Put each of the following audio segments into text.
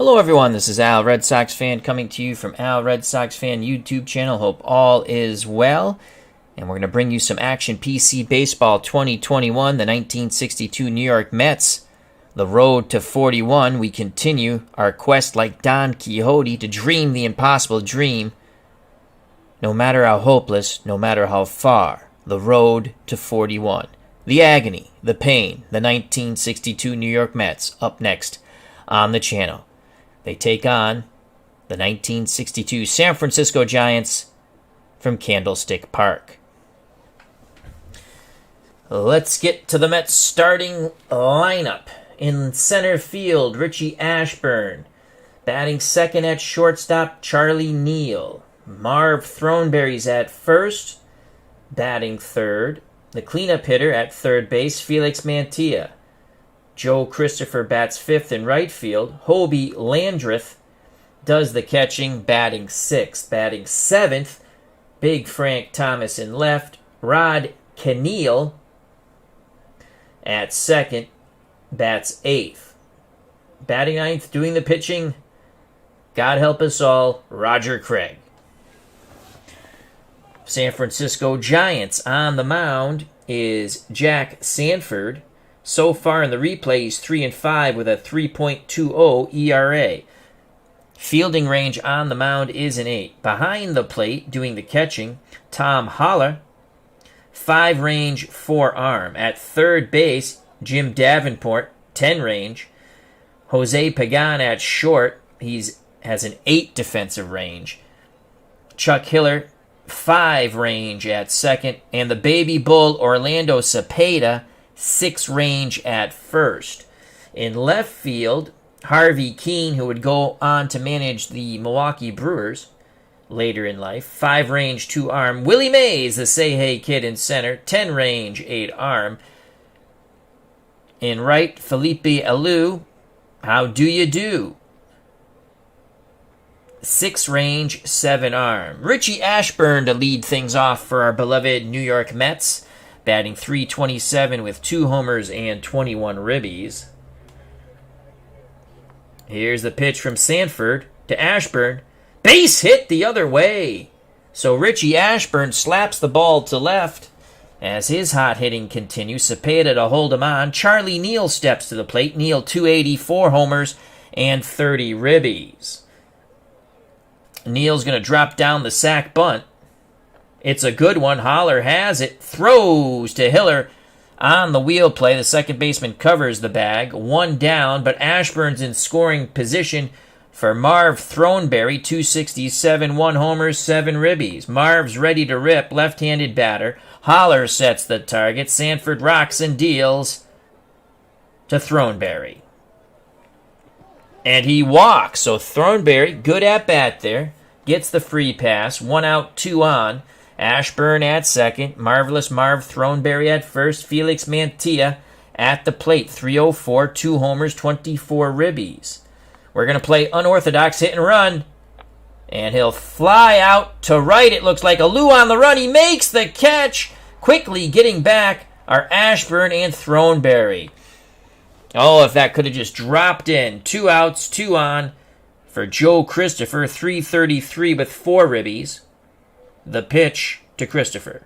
Hello everyone, this is Al, Red Sox fan, coming to you from Al, Red Sox Fan YouTube channel. Hope all is well. And we're going to bring you some action PC Baseball 2021, the 1962 New York Mets. The road to 41. We continue our quest like Don Quixote to dream the impossible dream. No matter how hopeless, no matter how far, the road to 41. The agony, the pain, the 1962 New York Mets, up next on the channel. They take on the 1962 San Francisco Giants from Candlestick Park. Let's get to the Mets starting lineup. In center field, Richie Ashburn. Batting second at shortstop, Charlie Neal. Marv Throneberry's at first. Batting third. The cleanup hitter at third base, Felix Mantilla. Joe Christopher bats fifth in right field. Hobie Landreth does the catching, batting sixth. Batting seventh, Big Frank Thomas in left. Rod Keneal at second, bats eighth. Batting ninth, doing the pitching, God help us all, Roger Craig. San Francisco Giants on the mound is Jack Sanford. So far in the replay, he's 3-5 with a 3.20 ERA. Fielding range on the mound is an 8. Behind the plate, doing the catching, Tom Haller. 5 range, 4 arm. At third base, Jim Davenport, 10 range. Jose Pagan at short, has an 8 defensive range. Chuck Hiller, 5 range at second. And the baby bull, Orlando Cepeda, 6 range at first. In left field, Harvey Keene, who would go on to manage the Milwaukee Brewers later in life, 5 range, 2 arm. Willie Mays, the Say Hey Kid in center, 10 range, 8 arm. In right, Felipe Alou, how do you do? 6 range, 7 arm. Richie Ashburn to lead things off for our beloved New York Mets, batting .327 with 2 homers and 21 ribbies. Here's the pitch from Sanford to Ashburn. Base hit the other way. So Richie Ashburn slaps the ball to left. As his hot hitting continues, Cepeda to hold him on. Charlie Neal steps to the plate. Neal 284 homers and 30 ribbies. Neal's going to drop down the sac bunt. It's a good one. Haller has it. Throws to Hiller on the wheel play. The second baseman covers the bag. 1 down, but Ashburn's in scoring position for Marv Throneberry. 267, 1 homers, 7 ribbies. Marv's ready to rip. Left-handed batter. Haller sets the target. Sanford rocks and deals to Throneberry. And he walks. So Throneberry, good at bat there. Gets the free pass. 1 out, 2 on. Ashburn at second. Marvelous Marv Throneberry at first. Felix Mantilla at the plate. 304, 2 homers, 24 ribbies. We're going to play unorthodox hit and run. And he'll fly out to right. It looks like Alou on the run. He makes the catch. Quickly getting back are Ashburn and Throneberry. Oh, if that could have just dropped in. 2 outs, 2 on for Joe Christopher. 333 with 4 ribbies. The pitch to Christopher.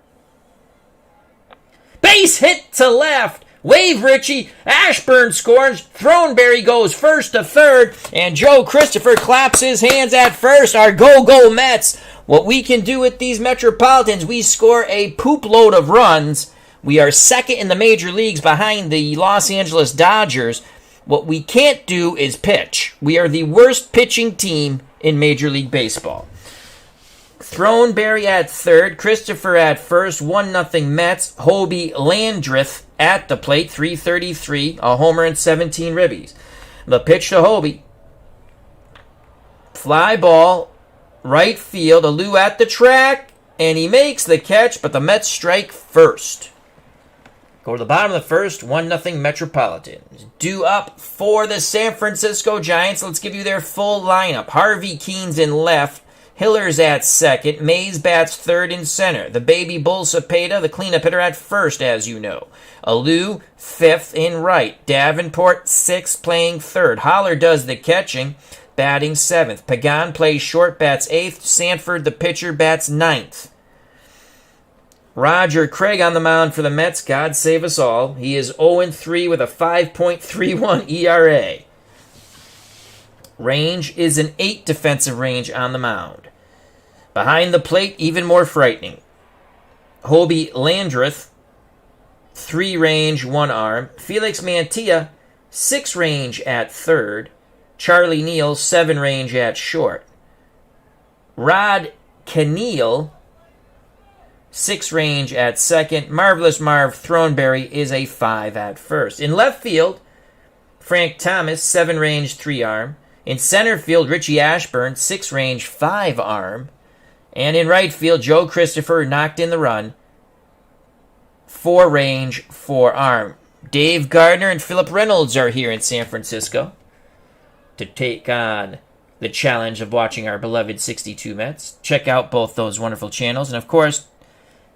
Base hit to left. Wave Richie. Ashburn scores. Throneberry goes first to third. And Joe Christopher claps his hands at first. Our go-go Mets. What we can do with these Metropolitans, we score a poop load of runs. We are second in the major leagues behind the Los Angeles Dodgers. What we can't do is pitch. We are the worst pitching team in Major League Baseball. Throneberry at third, Christopher at first, 1-0 Mets. Hobie Landreth at the plate, 333, a homer and 17 ribbies. The pitch to Hobie. Fly ball, right field, Alou at the track, and he makes the catch, but the Mets strike first. Go to the bottom of the first, 1-0 Metropolitans. Due up for the San Francisco Giants. Let's give you their full lineup. Harvey Keene's in left. Hiller's at second. Mays bats third and center. The baby bull Cepeda, the cleanup hitter, at first, as you know. Alou, fifth in right. Davenport, sixth, playing third. Haller does the catching. batting 7th. Pagan plays short, bats 8th. Sanford, the pitcher, bats 9th. Roger Craig on the mound for the Mets. God save us all. He is 0-3 with a 5.31 ERA. Range is an 8 defensive range on the mound. Behind the plate, even more frightening. Hobie Landreth, 3 range, 1 arm. Felix Mantilla, 6 range at third. Charlie Neal, 7 range at short. Rod Keneal, 6 range at second. Marvelous Marv Throneberry is a 5 at first. In left field, Frank Thomas, 7 range, 3 arm. In center field, Richie Ashburn, 6 range, 5 arm. And in right field, Joe Christopher knocked in the run, 4 range, 4 arm. Dave Gardner and Philip Reynolds are here in San Francisco to take on the challenge of watching our beloved 62 Mets. Check out both those wonderful channels. And of course,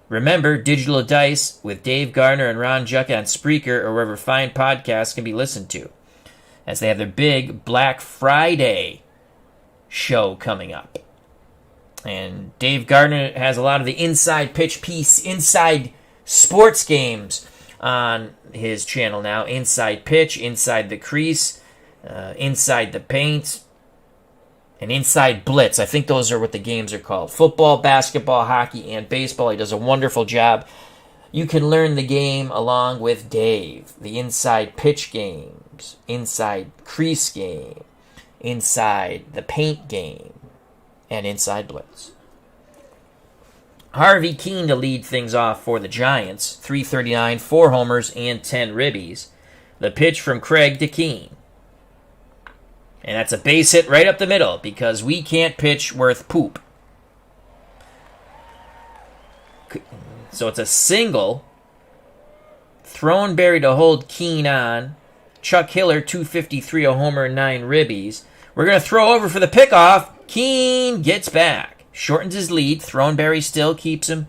remember Digital Dice with Dave Gardner and Ron Jucka on Spreaker or wherever fine podcasts can be listened to, as they have their big Black Friday show coming up. And Dave Gardner has a lot of the inside pitch piece, inside sports games on his channel now. Inside pitch, inside the crease, inside the paint, and inside blitz. I think those are what the games are called. Football, basketball, hockey, and baseball. He does a wonderful job. You can learn the game along with Dave. The inside pitch games, inside crease game, inside the paint game, and inside blitz. Harvey Keene to lead things off for the Giants. 339, 4 homers, and 10 ribbies. The pitch from Craig to Keene. And that's a base hit right up the middle because we can't pitch worth poop. So it's a single. Throneberry to hold Keene on. Chuck Hiller, 253, a homer, 9 ribbies. We're going to throw over for the pickoff. Keene gets back. Shortens his lead. Throneberry still keeps him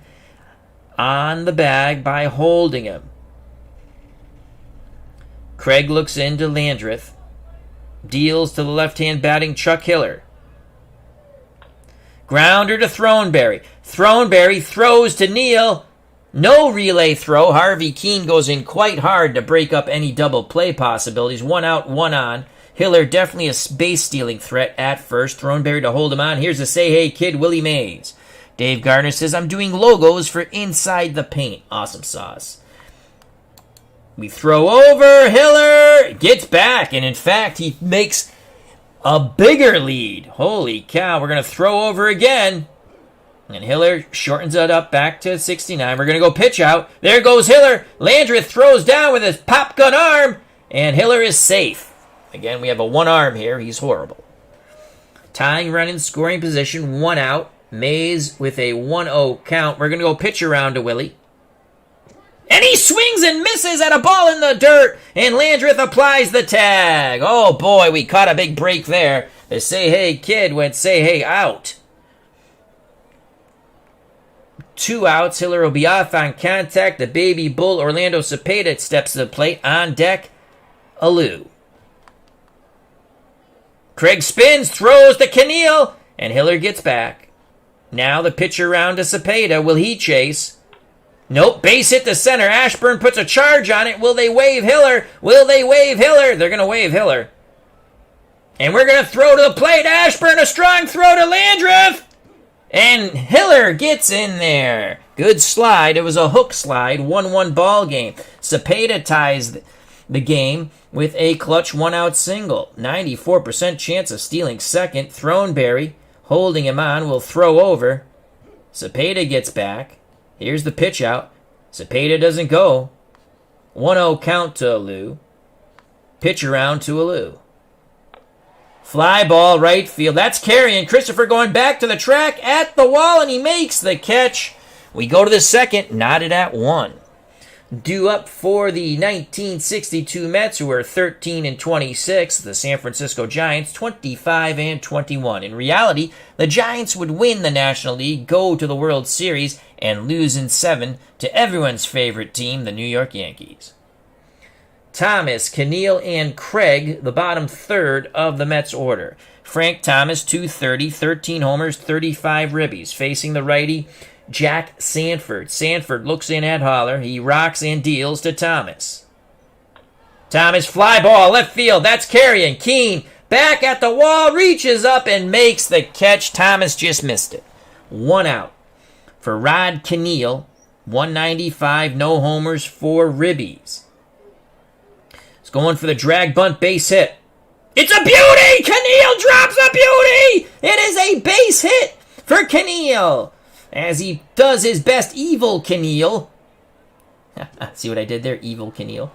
on the bag by holding him. Craig looks into Landreth. Deals to the left-hand batting Chuck Hiller. Grounder to Throneberry. Throneberry throws to Neal. No relay throw. Harvey Keene goes in quite hard to break up any double play possibilities. 1 out, 1 on. Hiller definitely a base-stealing threat at first. Throneberry to hold him on. Here's a say hey kid, Willie Mays. Dave Gardner says, I'm doing logos for inside the paint. Awesome sauce. We throw over. Hiller gets back. And in fact, he makes a bigger lead. Holy cow. We're going to throw over again. And Hiller shortens it up back to 69. We're going to go pitch out. There goes Hiller. Landreth throws down with his pop gun arm. And Hiller is safe. Again, we have a 1 arm here. He's horrible. Tying run in scoring position. 1 out. Mays with a 1-0 count. We're going to go pitch around to Willie. And he swings and misses at a ball in the dirt. And Landreth applies the tag. Oh boy, we caught a big break there. The say hey kid went say hey out. 2 outs. Hiller will be off on contact. The baby bull Orlando Cepeda steps to the plate. On deck, Alou. Craig spins, throws to Keneal, and Hiller gets back. Now the pitch around to Cepeda. Will he chase? Nope, base hit to center. Ashburn puts a charge on it. Will they wave Hiller? Will they wave Hiller? They're going to wave Hiller. And we're going to throw to the plate. Ashburn, a strong throw to Landreth. And Hiller gets in there. Good slide. It was a hook slide. 1-1 ball game. Cepeda ties the game with a clutch 1-out single. 94% chance of stealing second. Throneberry, holding him on, will throw over. Cepeda gets back. Here's the pitch out. Cepeda doesn't go. 1-0 count to Alou. Pitch around to Alou. Fly ball right field. That's Carrion. Christopher going back to the track at the wall, and he makes the catch. We go to the second, knotted at 1. Due up for the 1962 Mets, who are 13-26. The San Francisco Giants, 25-21. In reality, the Giants would win the National League, go to the World Series, and lose in 7 to everyone's favorite team, the New York Yankees. Thomas, Keneal, and Craig, the bottom third of the Mets order. Frank Thomas, 230, 13 homers, 35 ribbies. Facing the righty, Jack Sanford. Sanford looks in at Haller. He rocks and deals to Thomas. Thomas, fly ball, left field. That's carrying. Keane, back at the wall, reaches up and makes the catch. Thomas just missed it. 1 out. For Rod Keneal, 195, no homers, 4 ribbies. It's going for the drag bunt base hit. It's a beauty! Keneal drops a beauty! It is a base hit for Keneal as he does his best evil Keneal. See what I did there? Evil Keneal.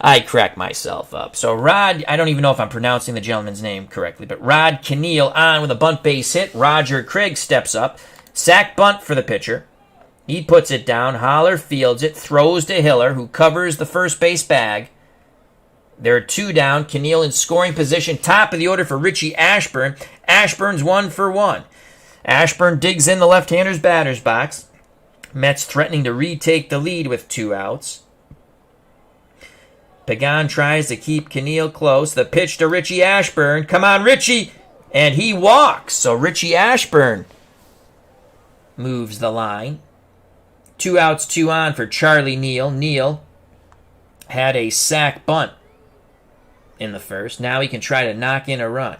I crack myself up. So Rod, I don't even know if I'm pronouncing the gentleman's name correctly, but Rod Keneal on with a bunt base hit. Roger Craig steps up. Sack bunt for the pitcher. He puts it down. Haller fields it, throws to Hiller, who covers the first base bag. There are 2 down. Keneal in scoring position. Top of the order for Richie Ashburn. Ashburn's 1 for 1. Ashburn digs in the left-hander's batter's box. Mets threatening to retake the lead with 2 outs. Pagan tries to keep Keneal close. The pitch to Richie Ashburn. Come on, Richie! And he walks. So Richie Ashburn moves the line. 2 outs, 2 on for Charlie Neal. Neal had a sack bunt in the first. Now he can try to knock in a run.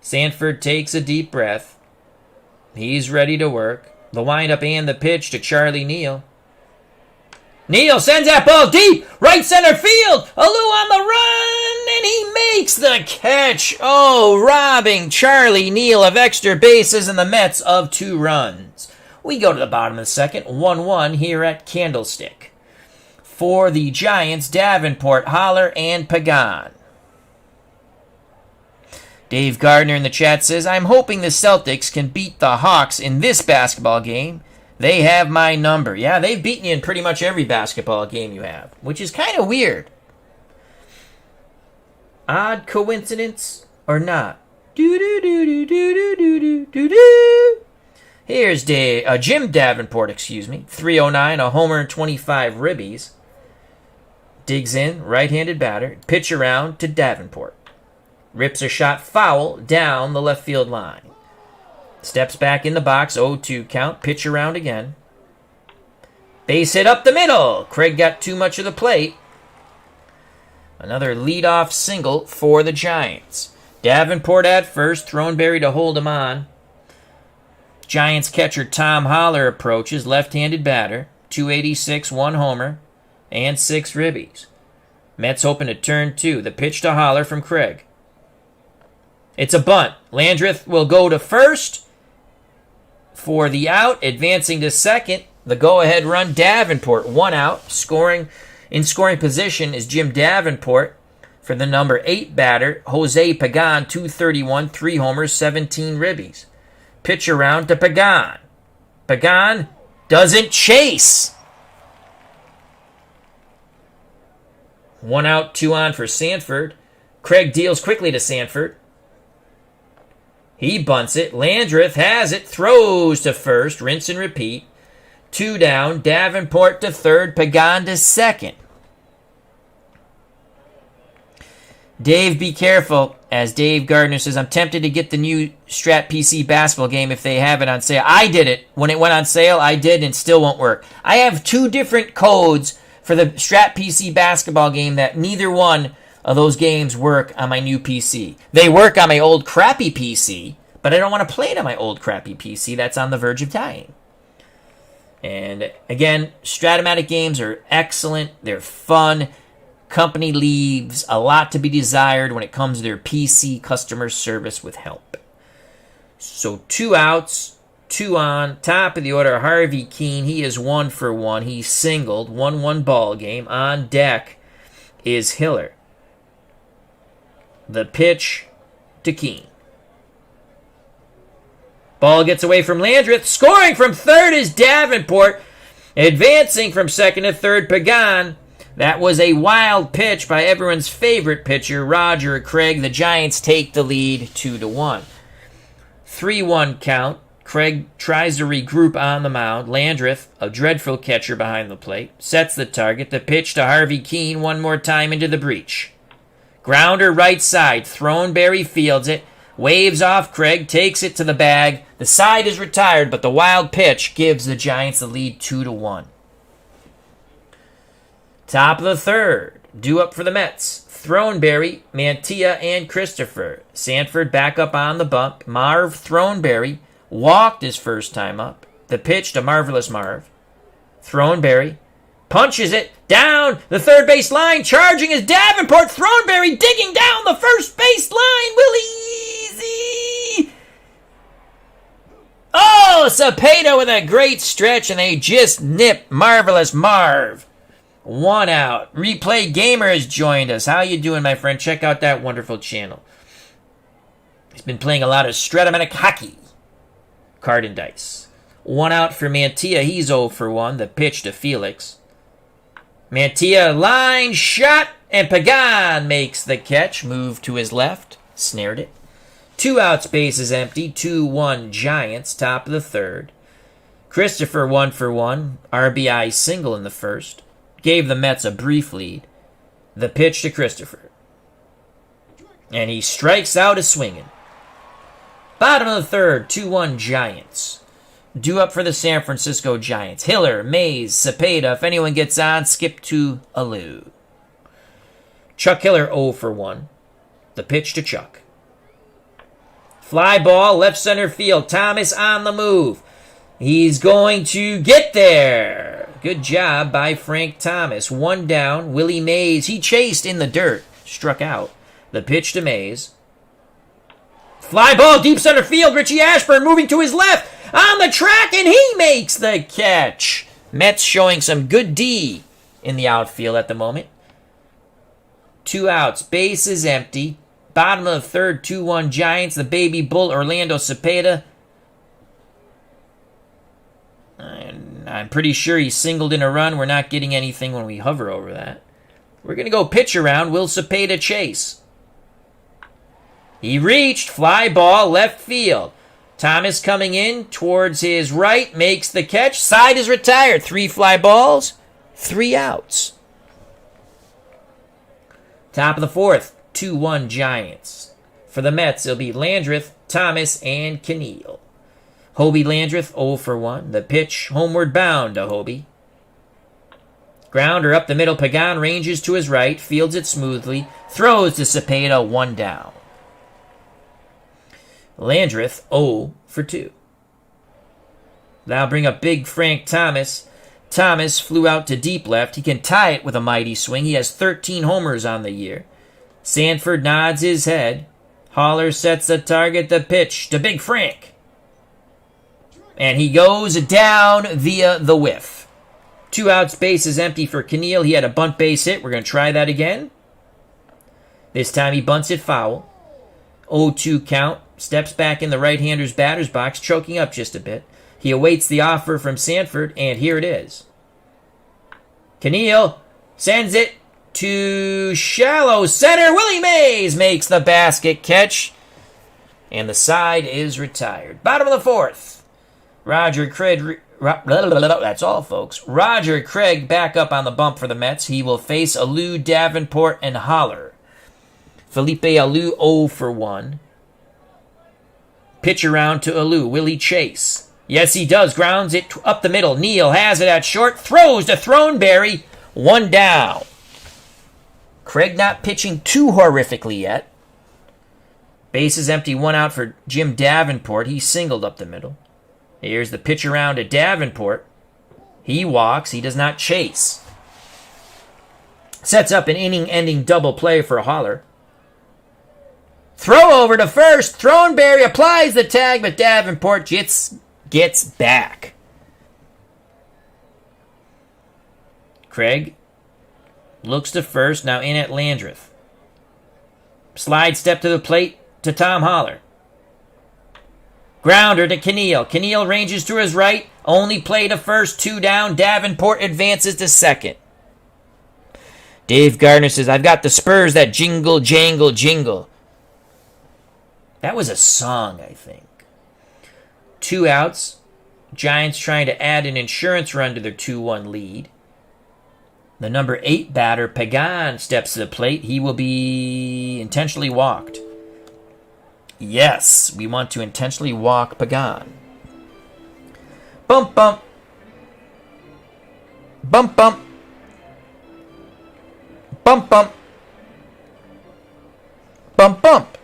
Sanford takes a deep breath. He's ready to work. The windup and the pitch to Charlie Neal. Neal sends that ball deep, right center field. Alou on the run, and he makes the catch. Oh, robbing Charlie Neal of extra bases and the Mets of 2 runs. We go to the bottom of the second, 1-1 here at Candlestick. For the Giants, Davenport, Haller, and Pagan. Dave Gardner in the chat says, I'm hoping the Celtics can beat the Hawks in this basketball game. They have my number. Yeah, they've beaten you in pretty much every basketball game you have, which is kind of weird. Odd coincidence or not? Here's Jim Davenport, 309, a homer and 25 ribbies. Digs in, right-handed batter, pitch around to Davenport. Rips a shot foul down the left field line. Steps back in the box, 0-2 count, pitch around again. Base hit up the middle. Craig got too much of the plate. Another leadoff single for the Giants. Davenport at first, Throneberry to hold him on. Giants catcher Tom Haller approaches, left-handed batter, 286, 1 homer, and 6 ribbies. Mets hoping to turn 2. The pitch to Haller from Craig. It's a bunt. Landreth will go to first for the out. Advancing to second, the go-ahead run, Davenport, 1 out. In scoring position is Jim Davenport for the number 8 batter, Jose Pagan, 231, 3 homers, 17 ribbies. Pitch around to Pagan. Pagan doesn't chase. 1 out, 2 on for Sanford. Craig deals quickly to Sanford. He bunts it. Landreth has it. Throws to first. Rinse and repeat. 2 down. Davenport to third. Pagan to second. Dave, be careful. As Dave Gardner says, I'm tempted to get the new Strat PC basketball game if they have it on sale. I did it. When it went on sale, I did, and it still won't work. I have 2 different codes for the Strat PC basketball game that neither one of those games work on my new PC. They work on my old crappy PC, but I don't want to play it on my old crappy PC that's on the verge of dying. And again, Stratomatic games are excellent. They're fun. Company leaves a lot to be desired when it comes to their PC customer service with help. So 2 outs, 2 on. Top of the order, Harvey Keene. He is 1 for 1. He singled. 1-1 ball game. On deck is Hiller. The pitch to Keene. Ball gets away from Landreth. Scoring from third is Davenport. Advancing from second to third, Pagan. That was a wild pitch by everyone's favorite pitcher, Roger Craig. The Giants take the lead 2-1. 3-1 count. Craig tries to regroup on the mound. Landreth, a dreadful catcher behind the plate, sets the target. The pitch to Harvey Keene one more time into the breach. Grounder right side. Throneberry fields it. Waves off Craig. Takes it to the bag. The side is retired, but the wild pitch gives the Giants the lead 2-1. Top of the third. Due up for the Mets. Throneberry, Mantilla, and Christopher. Sanford back up on the bump. Marv Throneberry walked his first time up. The pitch to Marvelous Marv. Throneberry punches it down the third base line. Charging is Davenport. Throneberry digging down the first base line. Willie Easy. Oh, Cepeda with a great stretch, and they just nip Marvelous Marv. 1 out. Replay Gamer has joined us. How you doing, my friend? Check out that wonderful channel. He's been playing a lot of Stratomatic hockey. Card and dice. 1 out for Mantilla. He's 0 for 1. The pitch to Felix. Mantilla line shot, and Pagan makes the catch. Move to his left. Snared it. 2 outs, base is empty. 2-1 Giants. Top of the third. Christopher 1 for 1. RBI single in the first. Gave the Mets a brief lead. The pitch to Christopher. And he strikes out a swinging. Bottom of the third, 2-1 Giants. Due up for the San Francisco Giants. Hiller, Mays, Cepeda. If anyone gets on, skip to Alou. Chuck Hiller 0 for 1. The pitch to Chuck. Fly ball, left center field. Thomas on the move. He's going to get there. Good job by Frank Thomas. 1 down. Willie Mays. He chased in the dirt. Struck out. The pitch to Mays. Fly ball, deep center field. Richie Ashburn moving to his left. On the track, and he makes the catch. Mets showing some good D in the outfield at the moment. 2 outs. Base is empty. Bottom of the third, 2-1 Giants. The baby bull, Orlando Cepeda. And I'm pretty sure he singled in a run. We're not getting anything when we hover over that. We're going to go pitch around. Will Cepeda chase? He reached. Fly ball, left field. Thomas coming in towards his right. Makes the catch. Side is retired. 3 fly balls. 3 outs. Top of the fourth. 2-1 Giants. For the Mets, it'll be Landreth, Thomas, and Keneal. Hobie Landreth, 0 for 1. The pitch, homeward bound to Hobie. Grounder up the middle. Pagan ranges to his right, fields it smoothly, throws to Cepeda, 1 down. Landreth, 0 for 2. Now bring up big Frank Thomas. Thomas flew out to deep left. He can tie it with a mighty swing. He has 13 homers on the year. Sanford nods his head. Haller sets the target. The pitch to Big Frank. And he goes down via the whiff. 2 outs, base is empty for Keneal. He had a bunt base hit. We're going to try that again. This time he bunts it foul. 0-2 count. Steps back in the right-hander's batter's box, choking up just a bit. He awaits the offer from Sanford, and here it is. Keneal sends it to shallow center. Willie Mays makes the basket catch, and the side is retired. Bottom of the fourth. Roger Craig, that's all, folks. Roger Craig back up on the bump for the Mets. He will face Alou, Davenport, and Haller. Felipe Alou 0 for 1. Pitch around to Alou. Will he chase? Yes, he does. Grounds it up the middle. Neal has it at short. Throws to Throneberry. 1 down. Craig not pitching too horrifically yet. Base is empty. 1 out for Jim Davenport. He singled up the middle. Here's the pitch around to Davenport. He walks. He does not chase. Sets up an inning-ending double play for Haller. Throw over to first. Throneberry applies the tag, but Davenport gets back. Craig looks to first. Now in at Landreth. Slide step to the plate to Tom Haller. Grounder to Keneal. Keneal ranges to his right. Only play to first. 2 down. Davenport advances to second. Dave Gardner says, I've got the Spurs that jingle, jangle, jingle. That was a song, I think. 2 outs. Giants trying to add an insurance run to their 2-1 lead. The number 8 batter, Pagan, steps to the plate. He will be intentionally walked. Yes, we want to intentionally walk Pagan. Bump, bump. Bump, bump. Bump, bump. Bump, bump.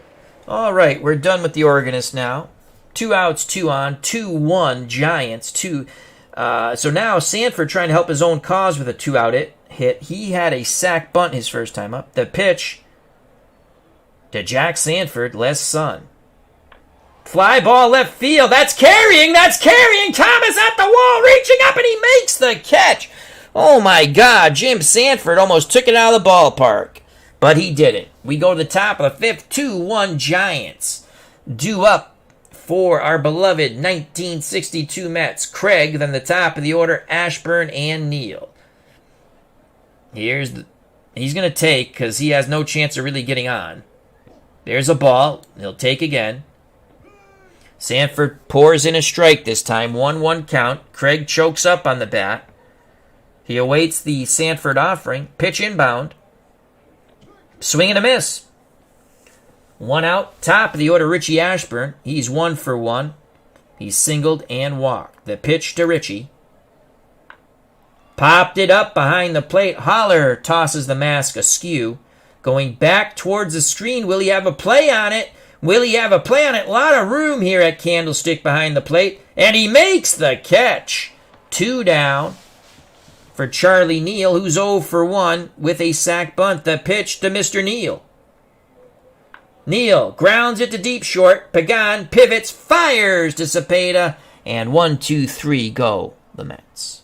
All right, we're done with the organist now. 2 outs, 2 on, 2-1 Giants. So now Sanford trying to help his own cause with a 2-out hit. He had a sac bunt his first time up. The pitch to Jack Sanford, Les Sun. Fly ball left field. That's carrying. Thomas at the wall, reaching up, and he makes the catch. Oh my God, Jim Sanford almost took it out of the ballpark, but he didn't. We go to the top of the 5th, 2-1 Giants. Due up for our beloved 1962 Mets, Craig, then the top of the order, Ashburn and Neal. He's going to take, because he has no chance of really getting on. There's a ball. He'll take again. Sanford pours in a strike this time, 1-1 count. Craig chokes up on the bat. He awaits the Sanford offering. Pitch inbound. Swing and a miss. 1 out. Top of the order, Richie Ashburn. He's 1 for 1. He's singled and walked. The pitch to Richie. Popped it up behind the plate. Holler tosses the mask askew. Going back towards the screen. Will he have a play on it? A lot of room here at Candlestick behind the plate. And he makes the catch. 2 down for Charlie Neal, who's 0 for 1 with a sac bunt. The pitch to Mr. Neal. Neal grounds it to deep short. Pagan pivots, fires to Cepeda. And 1, 2, 3 go the Mets.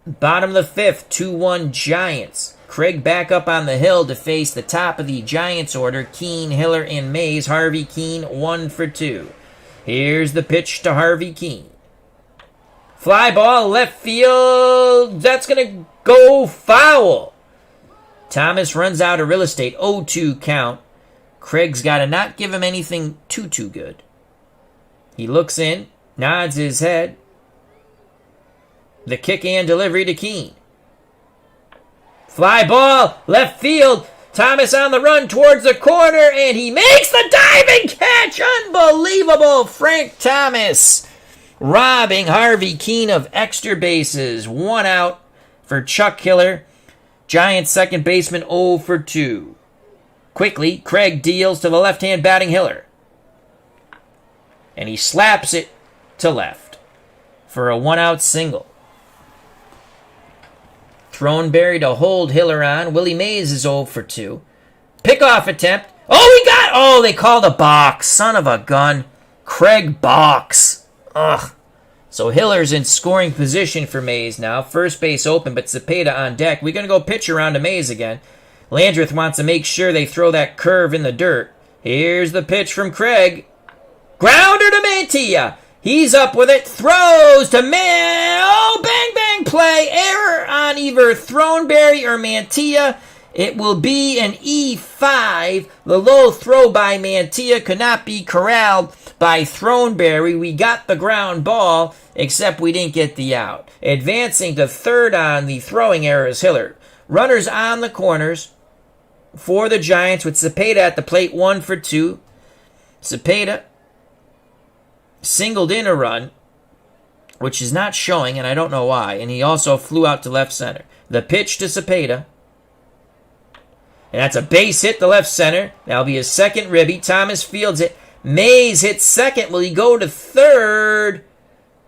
Bottom of the 5th, 2-1 Giants. Craig back up on the hill to face the top of the Giants order. Keane, Hiller, and Mays. Harvey Keane, 1 for 2. Here's the pitch to Harvey Keane. Fly ball, left field. That's going to go foul. Thomas runs out of real estate. 0-2 count. Craig's got to not give him anything too good. He looks in, nods his head. The kick and delivery to Keane. Fly ball, left field. Thomas on the run towards the corner, and he makes the diving catch. Unbelievable. Frank Thomas robbing Harvey Keane of extra bases. 1 out for Chuck Hiller. Giants second baseman 0 for 2. Quickly, Craig deals to the left-hand batting Hiller. And he slaps it to left for a 1-out single. Throneberry to hold Hiller on. Willie Mays is 0 for 2. Pickoff attempt. They called a box. Son of a gun. Craig box. Ugh. So Hiller's in scoring position for Mays now. First base open, but Cepeda on deck. We're going to go pitch around to Mays again. Landreth wants to make sure they throw that curve in the dirt. Here's the pitch from Craig. Grounder to Mantilla. He's up with it. Throws to bang, bang play. Error on either Throneberry or Mantilla. It will be an E5. The low throw by Mantilla could not be corralled by Throneberry. We got the ground ball, except we didn't get the out. Advancing to third on the throwing error is Hiller. Runners on the corners for the Giants with Cepeda at the plate, 1 for 2. Cepeda singled in a run, which is not showing, and I don't know why, and he also flew out to left center. The pitch to Cepeda, and that's a base hit to left center. That'll be his second ribby. Thomas fields it. Mays hits second. Will he go to third?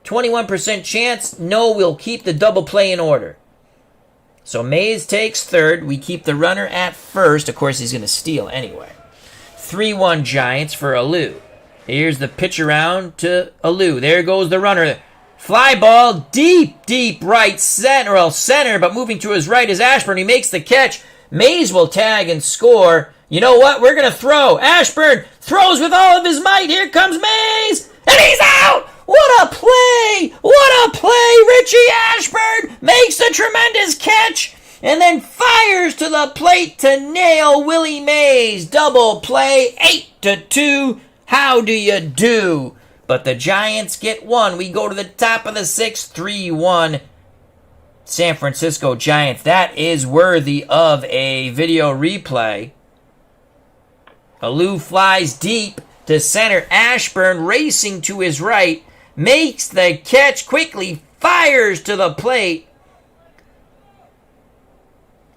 21% chance. No, we'll keep the double play in order. So Mays takes third. We keep the runner at first. Of course, he's going to steal anyway. 3-1 Giants for Alou. Here's the pitch around to Alou. There goes the runner. Fly ball, deep right center, but moving to his right is Ashburn. He makes the catch. Mays will tag and score. You know what? We're going to throw. Ashburn throws with all of his might. Here comes Mays, and he's out! What a play! What a play! Richie Ashburn makes a tremendous catch and then fires to the plate to nail Willie Mays. Double play, 8-2. How do you do? But the Giants get one. We go to the top of the sixth, 3-1. San Francisco Giants. That is worthy of a video replay. Alou flies deep to center. Ashburn racing to his right. Makes the catch quickly. Fires to the plate.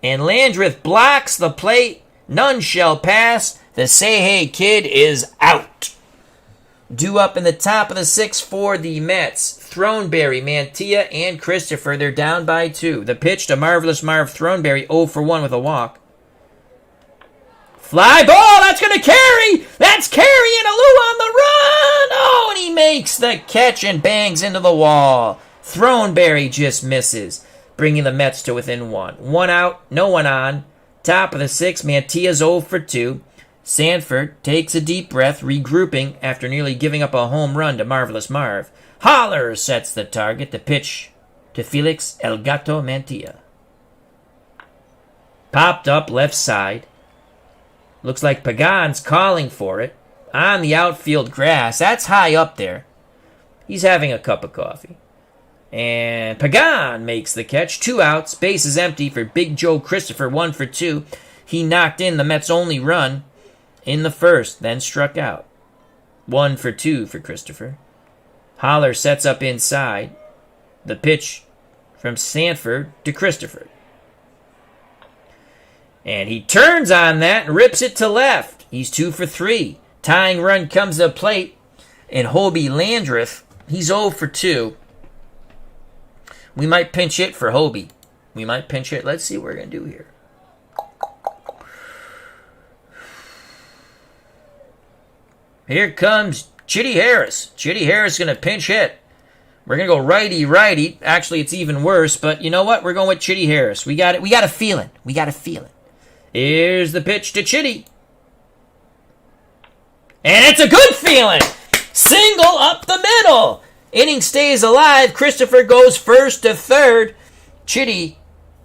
And Landreth blocks the plate. None shall pass. The Say Hey Kid is out. Due up in the top of the sixth for the Mets. Throneberry, Mantilla, and Christopher. They're down by 2. The pitch to Marvelous Marv Throneberry, 0 for 1 with a walk. Fly ball, that's going to carry. That's carrying. Alou on the run. Oh, and he makes the catch and bangs into the wall. Throneberry just misses, bringing the Mets to within 1. 1 out, no one on. Top of the sixth, Mantilla's 0 for 2. Sanford takes a deep breath, regrouping after nearly giving up a home run to Marvelous Marv. Holler sets the target. The pitch to Felix El Gato Mantilla. Popped up left side. Looks like Pagan's calling for it. On the outfield grass. That's high up there. He's having a cup of coffee. And Pagan makes the catch. 2 outs. Base is empty for Big Joe Christopher. 1 for 2. He knocked in the Mets' only run in the first, then struck out. 1 for 2 for Christopher. Holler sets up inside. The pitch from Sanford to Christopher. And he turns on that and rips it to left. He's 2 for 3. Tying run comes to the plate. And Hobie Landreth, he's 0 for 2. We might pinch hit for Hobie. We might pinch hit. Let's see what we're going to do here. Here comes Chitty Harris. Chitty Harris going to pinch hit. We're going to go righty-righty. Actually, it's even worse, but you know what? We're going with Chitty Harris. We got it. We got a feeling. We got a feeling. Here's the pitch to Chitty. And it's a good feeling. Single up the middle. Inning stays alive. Christopher goes first to third. Chitty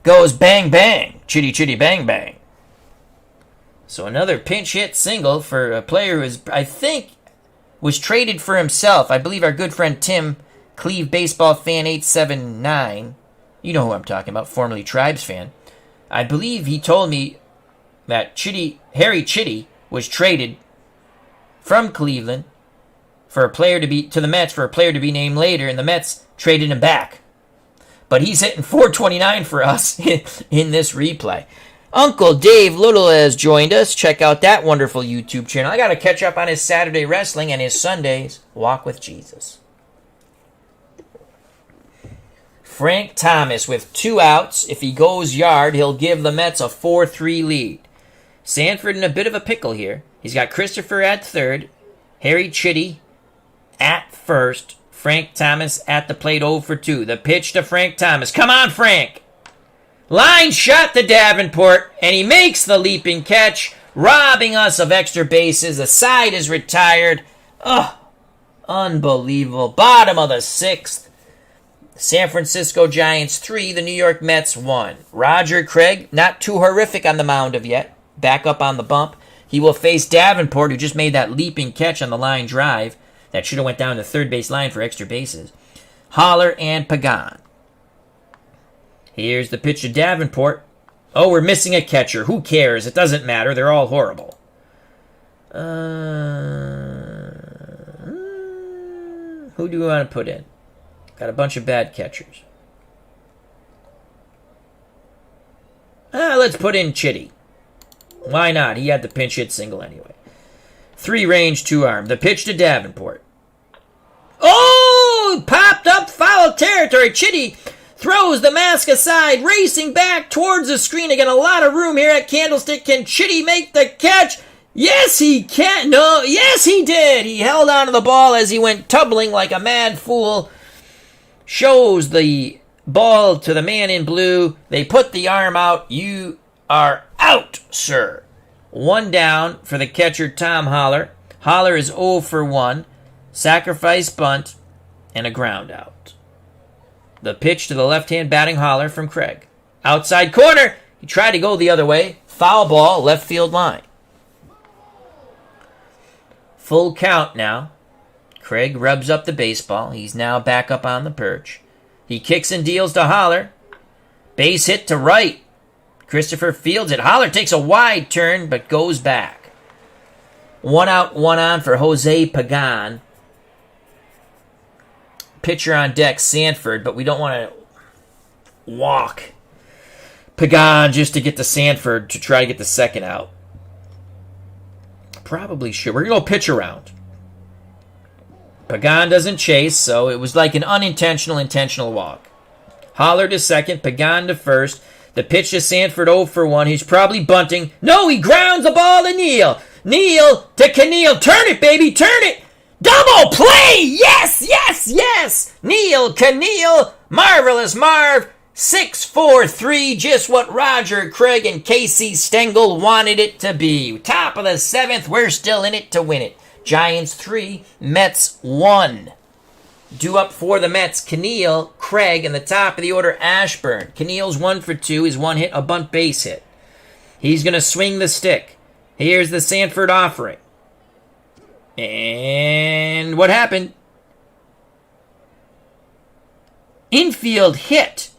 goes bang, bang. Chitty, chitty, bang, bang. So another pinch hit single for a player who is, I think, was traded for himself. I believe our good friend Tim, Cleve Baseball Fan 879, you know who I'm talking about, formerly Tribes fan. I believe he told me that Harry Chitty was traded from Cleveland for a player to the Mets for a player to be named later, and the Mets traded him back. But he's hitting .429 for us in this replay. Uncle Dave Little has joined us. Check out that wonderful YouTube channel. I got to catch up on his Saturday wrestling and his Sundays Walk with Jesus. Frank Thomas with 2 outs. If he goes yard, he'll give the Mets a 4-3 lead. Sanford in a bit of a pickle here. He's got Christopher at third, Harry Chitty at first, Frank Thomas at the plate 0 for 2. The pitch to Frank Thomas. Come on, Frank! Line shot to Davenport, and he makes the leaping catch, robbing us of extra bases. The side is retired. Ugh, unbelievable. Bottom of the sixth. San Francisco Giants 3, the New York Mets 1. Roger Craig, not too horrific on the mound of yet. Back up on the bump. He will face Davenport, who just made that leaping catch on the line drive. That should have went down the third base line for extra bases. Holler and Pagan. Here's the pitch to Davenport. Oh, we're missing a catcher. Who cares? It doesn't matter. They're all horrible. Who do we want to put in? Got a bunch of bad catchers. Let's put in Chitty. Why not? He had the pinch hit single anyway. 3 range, 2 arm. The pitch to Davenport. Oh! Popped up foul territory. Chitty throws the mask aside, racing back towards the screen. Again, a lot of room here at Candlestick. Can Chitty make the catch? Yes, he can. No, yes, he did. He held onto the ball as he went tumbling like a mad fool. Shows the ball to the man in blue. They put the arm out. You are out, sir. 1 down for the catcher, Tom Holler. Holler is 0 for 1. Sacrifice bunt and a ground out. The pitch to the left-hand batting Holler from Craig. Outside corner. He tried to go the other way. Foul ball, left field line. Full count now. Craig rubs up the baseball. He's now back up on the perch. He kicks and deals to Holler. Base hit to right. Christopher fields it. Holler takes a wide turn, but goes back. 1 out, 1 on for Jose Pagan. Pitcher on deck, Sanford, but we don't want to walk Pagan just to get to Sanford to try to get the second out. Probably should. We're going to go pitch around. Pagan doesn't chase, so it was like an unintentional, intentional walk. Holler to second, Pagan to first. The pitch to Sanford 0 for 1. He's probably bunting. No, he grounds the ball to Neal. Neal to Keneal. Turn it, baby, turn it. Double play! Yes, yes, yes! Neal, Keneal, marvelous Marv. 6-4-3, just what Roger Craig and Casey Stengel wanted it to be. Top of the 7th, we're still in it to win it. Giants 3, Mets 1. Due up for the Mets, Keneal, Craig, and the top of the order, Ashburn. Keneal's 1 for 2, his 1 hit, a bunt base hit. He's going to swing the stick. Here's the Sanford offering. And what happened? Infield hit.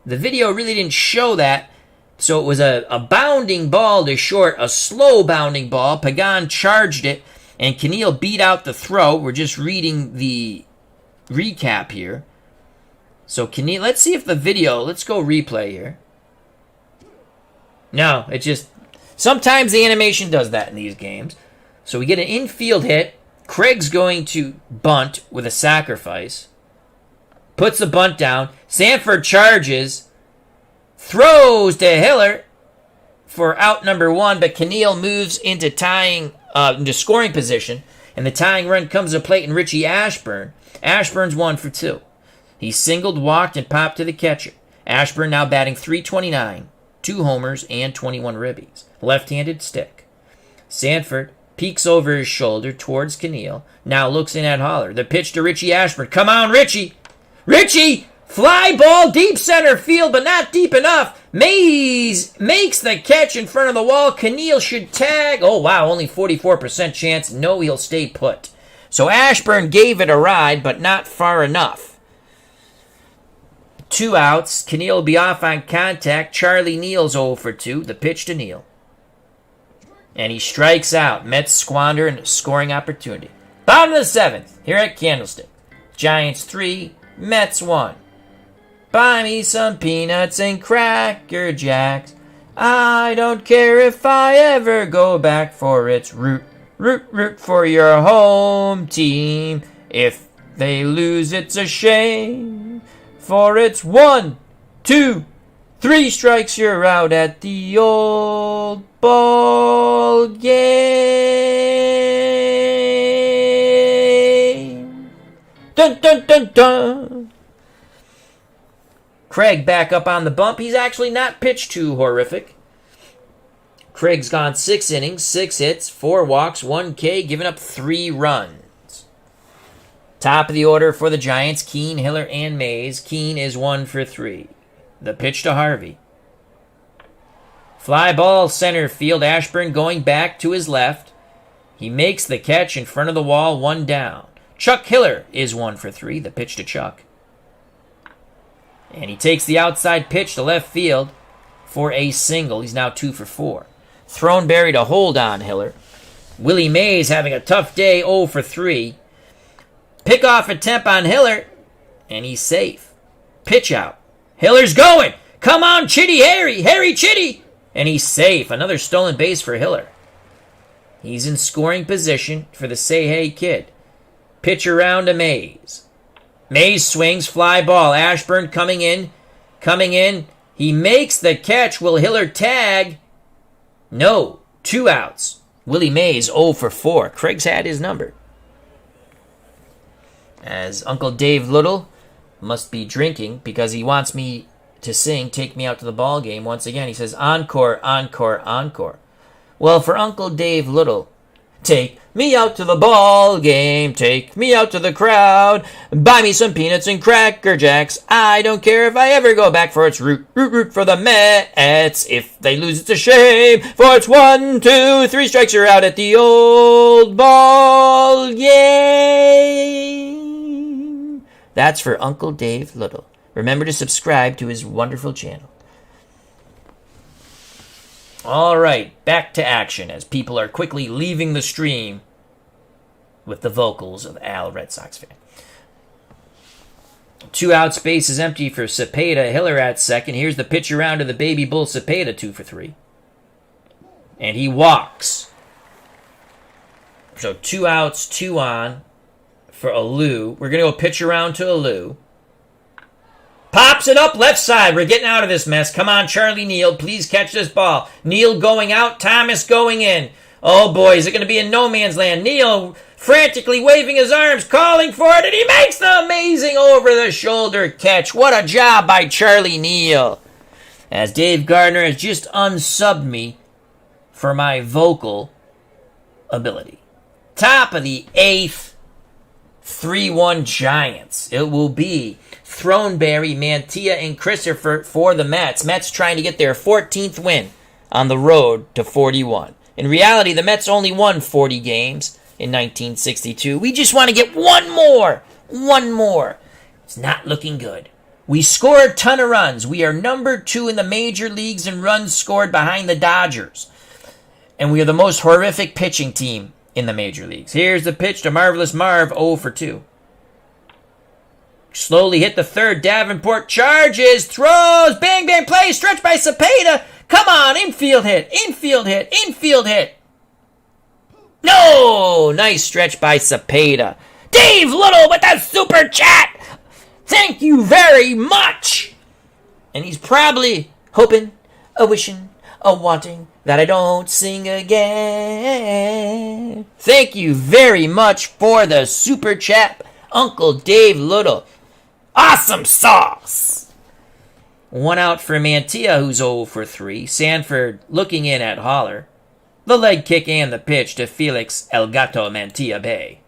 The video really didn't show that. So it was a bounding ball to short, a slow bounding ball. Pagan charged it, and Keneal beat out the throw. We're just reading the recap here. So Keneal, let's see if the video, let's go replay here. No, it just, sometimes the animation does that in these games. So we get an infield hit. Craig's going to bunt with a sacrifice. Puts the bunt down. Sanford charges. Throws to Hiller for out number 1, but Keneal moves into into scoring position, and the tying run comes to plate in Richie Ashburn. Ashburn's 1 for 2. He singled, walked, and popped to the catcher. Ashburn now batting .329, 2 homers, and 21 ribbies. Left-handed stick. Sanford peeks over his shoulder towards Keneal. Now looks in at Holler. The pitch to Richie Ashburn. Come on, Richie! Richie! Fly ball deep center field, but not deep enough. Mays makes the catch in front of the wall. Keneal should tag. Oh, wow, only 44% chance. No, he'll stay put. So Ashburn gave it a ride, but not far enough. 2 outs. Keneal will be off on contact. Charlie Neal's 0 for 2. The pitch to Neal. And he strikes out. Mets squander a scoring opportunity. Bottom of the 7th, here at Candlestick. Giants 3, Mets 1. Buy me some peanuts and Cracker Jacks. I don't care if I ever go back, for it's root for your home team. If they lose, it's a shame, for it's 1, 2, 3 strikes, you're out at the old ball game. Dun, dun, dun, dun. Craig back up on the bump. He's actually not pitched too horrific. Craig's gone 6 innings, 6 hits, 4 walks, 1 K, giving up 3 runs. Top of the order for the Giants, Keane, Hiller, and Mays. Keane is 1 for 3. The pitch to Harvey. Fly ball center field. Ashburn going back to his left. He makes the catch in front of the wall, 1 down. Chuck Hiller is 1 for 3. The pitch to Chuck. And he takes the outside pitch to left field for a single. He's now 2 for 4. Throneberry to hold on Hiller. Willie Mays having a tough day, 0 for 3. Pickoff attempt on Hiller, and he's safe. Pitch out. Hiller's going. Come on, Chitty Harry. Harry Chitty. And he's safe. Another stolen base for Hiller. He's in scoring position for the Say Hey Kid. Pitch around to Mays. Mays swings, fly ball. Ashburn coming in. He makes the catch. Will Hiller tag? No. 2 outs. Willie Mays 0 for 4. Craig's had his number. As Uncle Dave Little must be drinking because he wants me to sing Take Me Out to the Ball Game once again. He says, encore, encore, encore. Well, for Uncle Dave Little, Take me out to the ball game, take me out to the crowd, buy me some peanuts and Cracker Jacks. I don't care if I ever go back, for it's root for the Mets. If they lose, it's a shame, for it's 1, 2, 3 strikes, you're out at the old ball game. That's for Uncle Dave Little. Remember to subscribe to his wonderful channel. All right, back to action as people are quickly leaving the stream with the vocals of Al, Red Sox fan. 2 out, space is empty for Cepeda. Hiller at second. Here's the pitch around to the baby bull Cepeda, 2 for 3. And he walks. So 2 outs, 2 on for Alou. We're going to go pitch around to Alou. Pops it up left side. We're getting out of this mess. Come on, Charlie Neal. Please catch this ball. Neal going out. Thomas going in. Oh, boy. Is it going to be in no man's land? Neal frantically waving his arms, calling for it, and he makes the amazing over-the-shoulder catch. What a job by Charlie Neal. As Dave Gardner has just unsubbed me for my vocal ability. Top of the 8th. 3-1 Giants. It will be Throneberry, Mantilla, and Christopher for the Mets. Mets trying to get their 14th win on the road to 41. In reality, the Mets only won 40 games in 1962. We just want to get one more. One more. It's not looking good. We scored a ton of runs. We are number 2 in the major leagues in runs scored behind the Dodgers. And we are the most horrific pitching team in the major leagues. Here's the pitch to Marvelous Marv, 0 for 2. Slowly hit the third. Davenport charges, throws, bang, bang, play, stretch by Cepeda. Come on, infield hit, infield hit, infield hit. No! Nice stretch by Cepeda. Dave Little with the super chat. Thank you very much. And he's probably hoping, wishing, wanting that I don't sing again. Thank you very much for the super chat, Uncle Dave Little. Awesome sauce. 1 out for Mantilla, who's 0 for 3. Sanford looking in at Holler. The leg kick and the pitch to Felix El Gato Mantilla Bay.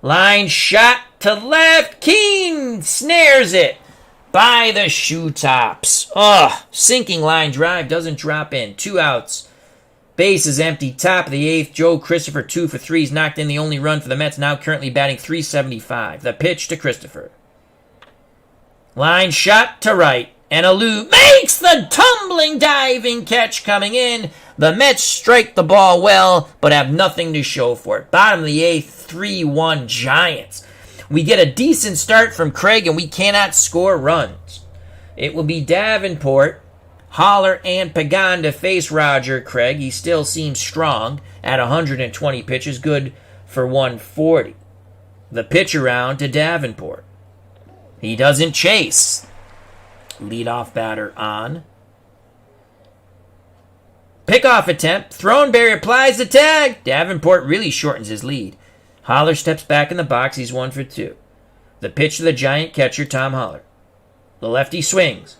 Line shot to left. Keene snares it by the shoe tops. Sinking line drive doesn't drop in. 2 outs. Base is empty. Top of the 8th. Joe Christopher, 2 for 3. He's knocked in the only run for the Mets, now currently batting .375. The pitch to Christopher. Line shot to right. And Alou makes the tumbling diving catch coming in. The Mets strike the ball well, but have nothing to show for it. Bottom of the 8th, 3-1 Giants. We get a decent start from Craig, and we cannot score runs. It will be Davenport, Holler, and Pagan to face Roger Craig. He still seems strong at 120 pitches, good for 140. The pitch around to Davenport. He doesn't chase. Leadoff batter on. Pickoff attempt. Throneberry applies the tag. Davenport really shortens his lead. Holler steps back in the box. He's 1 for 2. The pitch to the Giant catcher, Tom Holler. The lefty swings.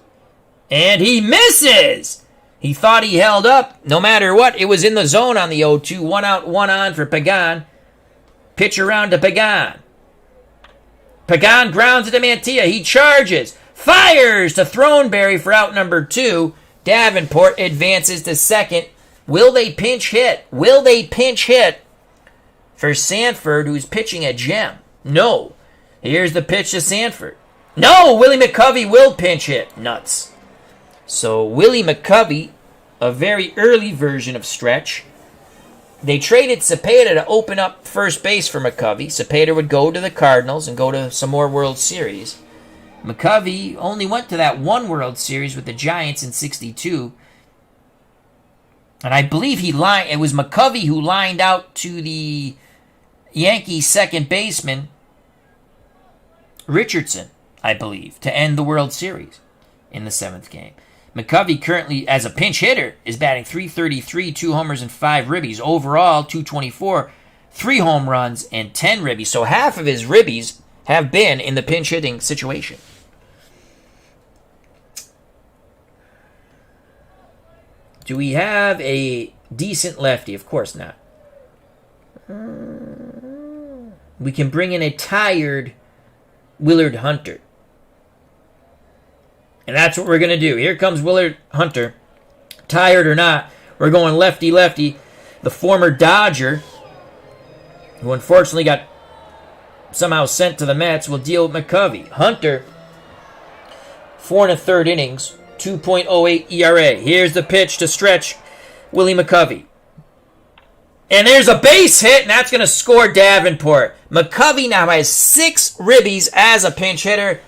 And he misses! He thought he held up. No matter what, it was in the zone on the 0-2. 1 out, 1 on for Pagan. Pitch around to Pagan. Pagan grounds it to Mantilla. He charges. Fires to Throneberry for out number 2. Davenport advances to second. Will they pinch hit? Will they pinch hit for Sanford, who's pitching a gem? No. Here's the pitch to Sanford. No! Willie McCovey will pinch hit. Nuts. So Willie McCovey, a very early version of Stretch. They traded Cepeda to open up first base for McCovey. Cepeda would go to the Cardinals and go to some more World Series. McCovey only went to that one World Series with the Giants in '62. And I believe it was McCovey who lined out to the Yankees second baseman, Richardson, I believe, to end the World Series in the 7th game. McCovey currently, as a pinch hitter, is batting .333, 2 homers and 5 ribbies. Overall, .224, 3 home runs and 10 ribbies. So half of his ribbies have been in the pinch hitting situation. Do we have a decent lefty? Of course not. We can bring in a tired Willard Hunter. And that's what we're going to do. Here comes Willard Hunter. Tired or not, we're going lefty-lefty. The former Dodger, who unfortunately got somehow sent to the Mets, will deal with McCovey. Hunter, 4 1/3 innings, 2.08 ERA. Here's the pitch to stretch Willie McCovey. And there's a base hit, and that's going to score Davenport. McCovey now has 6 ribbies as a pinch hitter.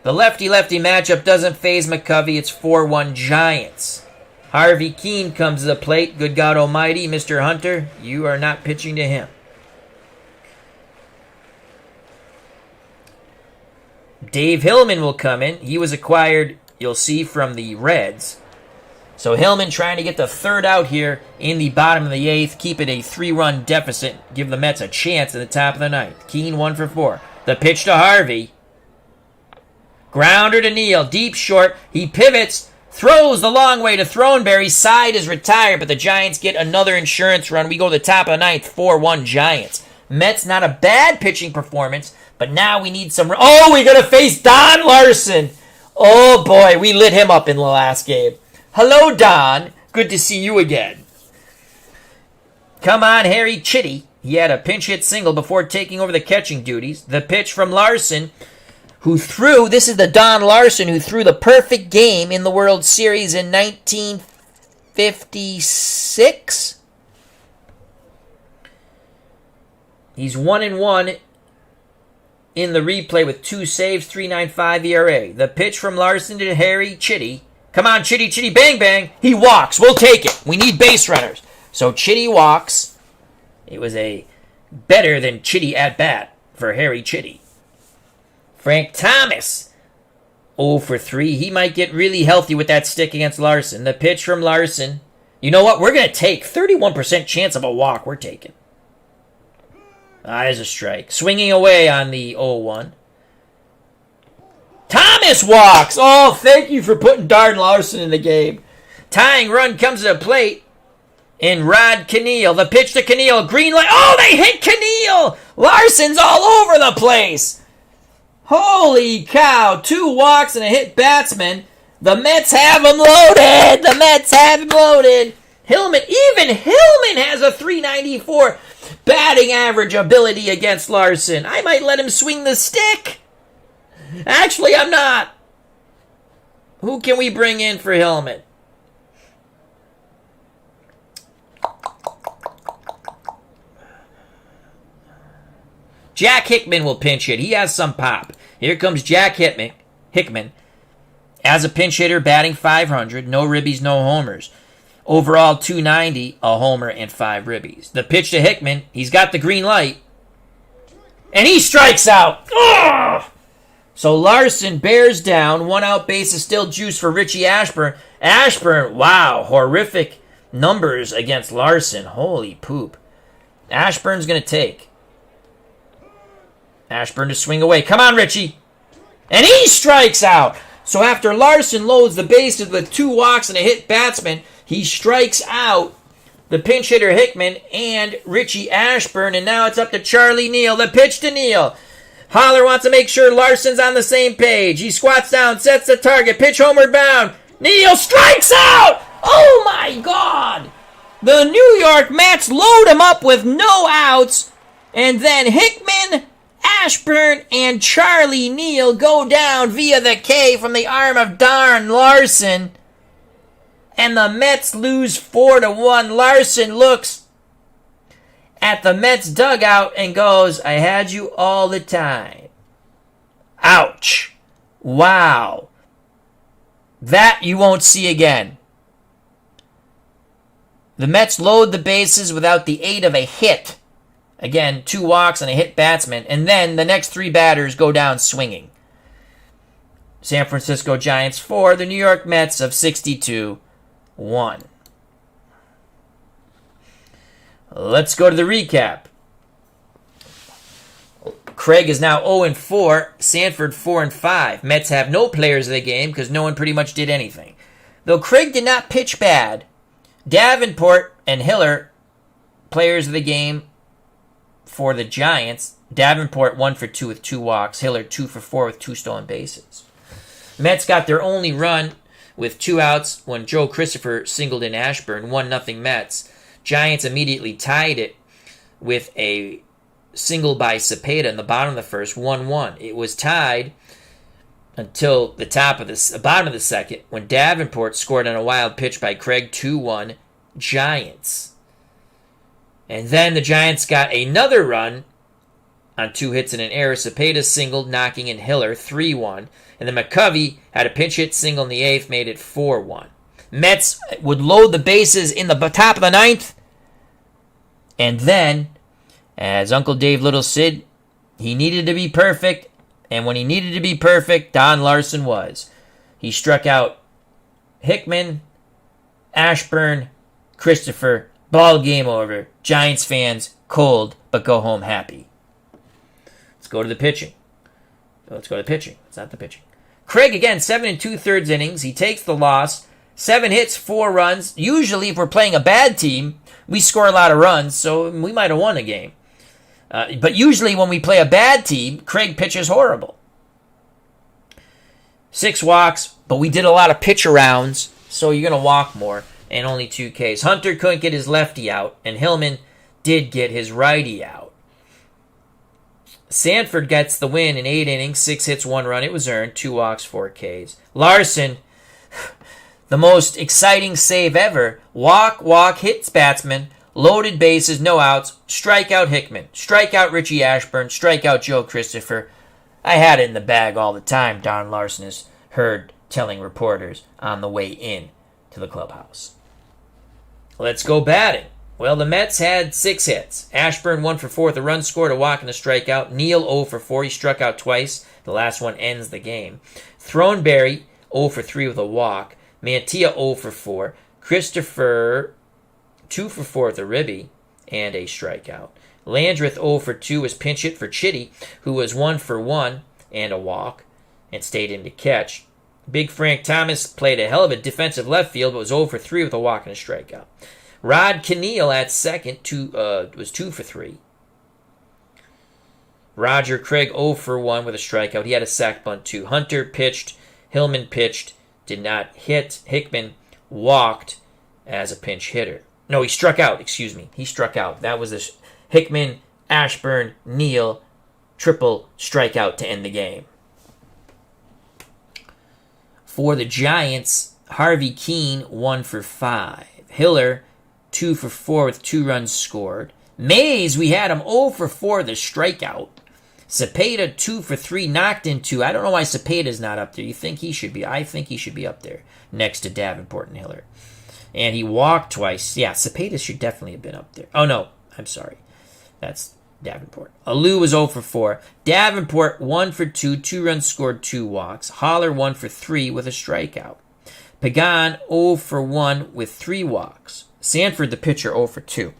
The lefty-lefty matchup doesn't faze McCovey. It's 4-1 Giants. Harvey Keene comes to the plate. Good God almighty, Mr. Hunter, you are not pitching to him. Dave Hillman will come in. He was acquired, you'll see, from the Reds. So Hillman trying to get the third out here in the bottom of the 8th, keep it a 3-run deficit, give the Mets a chance at the top of the 9th. Keene 1 for 4. The pitch to Harvey. Grounder to Neal, deep short. He pivots, throws the long way to Throneberry. Side is retired, but the Giants get another insurance run. We go to the top of the 9th, 4-1 Giants. Mets, not a bad pitching performance, but now we need some... Oh, we're going to face Don Larson. Oh, boy, we lit him up in the last game. Hello, Don. Good to see you again. Come on, Harry Chitty. He had a pinch hit single before taking over the catching duties. The pitch from Larson, who threw... This is the Don Larson who threw the perfect game in the World Series in 1956. He's 1-1 in the replay with 2 saves, 3.95 ERA. The pitch from Larson to Harry Chitty. Come on, Chitty, Chitty, bang, bang. He walks. We'll take it. We need base runners. So Chitty walks. It was a better than Chitty at bat for Harry Chitty. Frank Thomas, 0 for 3. He might get really healthy with that stick against Larson. The pitch from Larson. You know what? We're going to take 31% chance of a walk. We're taking. There's a strike. Swinging away on the 0-1. Thomas walks! Oh, thank you for putting Don Larson in the game. Tying run comes to the plate. And Rod Keneal. The pitch to Keneal. Green light. Oh, they hit Keneal! Larson's all over the place. Holy cow. 2 walks and a hit batsman. The Mets have him loaded. The Mets have him loaded. Hillman. Even Hillman has a 394 batting average ability against Larson. I might let him swing the stick. Actually, I'm not. Who can we bring in for Hillman? Jack Hickman will pinch hit. He has some pop. Here comes Jack Hickman. As a pinch hitter, batting .500. No ribbies, no homers. Overall, .290, a homer, and 5 ribbies. The pitch to Hickman. He's got the green light. And he strikes out. Ugh! So Larson bears down. 1 out, base is still juice for Richie Ashburn. Ashburn, wow, horrific numbers against Larson. Holy poop. Ashburn's going to take. Ashburn to swing away. Come on, Richie. And he strikes out. So after Larson loads the bases with 2 walks and a hit batsman, he strikes out the pinch hitter Hickman and Richie Ashburn. And now it's up to Charlie Neal. The pitch to Neal. Holler wants to make sure Larson's on the same page. He squats down, sets the target, pitch homeward bound. Neal strikes out! Oh my God! The New York Mets load him up with no outs. And then Hickman, Ashburn, and Charlie Neal go down via the K from the arm of Don Larson. And the Mets lose 4-1. Larson looks at the Mets dugout and goes, I had you all the time. Ouch. Wow. That you won't see again. The Mets load the bases without the aid of a hit. Again, 2 walks and a hit batsman. And then the next 3 batters go down swinging. San Francisco Giants 4, the New York Mets of 62-1. Let's go to the recap. Craig is now 0-4. Sanford 4-5. Mets have no players of the game because no one pretty much did anything. Though Craig did not pitch bad, Davenport and Hiller, players of the game, for the Giants. Davenport 1 for 2 with 2 walks. Hiller 2 for 4 with 2 stolen bases. Mets got their only run with 2 outs when Joe Christopher singled in Ashburn. 1-0 Mets. Giants immediately tied it with a single by Cepeda in the bottom of the first. 1-1. It was tied until the bottom of the second when Davenport scored on a wild pitch by Craig. 2-1 Giants. And then the Giants got another run on 2 hits and an error. Cepeda singled, knocking in Hiller. 3-1. And then McCovey had a pinch hit single in the 8th, made it 4-1. Mets would load the bases in the top of the 9th. And then, as Uncle Dave Little said, he needed to be perfect. And when he needed to be perfect, Don Larson was. He struck out Hickman, Ashburn, Christopher. Ball game over. Giants fans cold, but go home happy. Let's go to the pitching. It's not the pitching. Craig again, 7 2/3 innings. He takes the loss. 7 hits, 4 runs. Usually, if we're playing a bad team, we score a lot of runs, so we might have won a game. But usually, when we play a bad team, Craig pitches horrible. 6 walks, but we did a lot of pitch arounds, so you're going to walk more. And only 2 Ks. Hunter couldn't get his lefty out, and Hillman did get his righty out. Sanford gets the win in 8 innings, 6 hits, 1 run. It was earned, 2 walks, 4 Ks. Larson, the most exciting save ever. Walk, hits batsman, loaded bases, no outs, strikeout Hickman, strikeout Richie Ashburn, strikeout Joe Christopher. I had it in the bag all the time, Don Larson is heard telling reporters on the way in to the clubhouse. Let's go batting. Well, the Mets had 6 hits. Ashburn 1 for 4 with a run scored, a walk, and a strikeout. Neal 0 for 4. He struck out twice. The last one ends the game. Throneberry 0 for 3 with a walk. Mantilla 0 for 4. Christopher 2 for 4 with a ribby and a strikeout. Landreth 0 for 2 was pinch hit for Chitty, who was 1 for 1 and a walk and stayed in to catch. Big Frank Thomas played a hell of a defensive left field, but was 0 for 3 with a walk and a strikeout. Rod Keneal at second was 2 for 3. Roger Craig 0 for 1 with a strikeout. He had a sac bunt too. Hunter pitched. Hillman pitched. Did not hit. Hickman walked as a pinch hitter. No, he struck out. Excuse me. He struck out. That was the Hickman, Ashburn, Neal, triple strikeout to end the game. For the Giants, Harvey Keene 1 for 5. Hiller 2 for 4 with 2 runs scored. Mays, we had him 0 for 4 the strikeout. Cepeda 2 for 3 knocked in 2. I don't know why Cepeda's not up there. You think he should be? I think he should be up there next to Davenport and Hiller. And he walked twice. Yeah, Cepeda should definitely have been up there. Oh no, I'm sorry. That's Davenport. Alou was 0 for 4. Davenport 1 for 2, 2 runs scored, 2 walks. Holler 1 for 3 with a strikeout. Pagan 0 for 1 with 3 walks. Sanford, the pitcher, 0 for 2.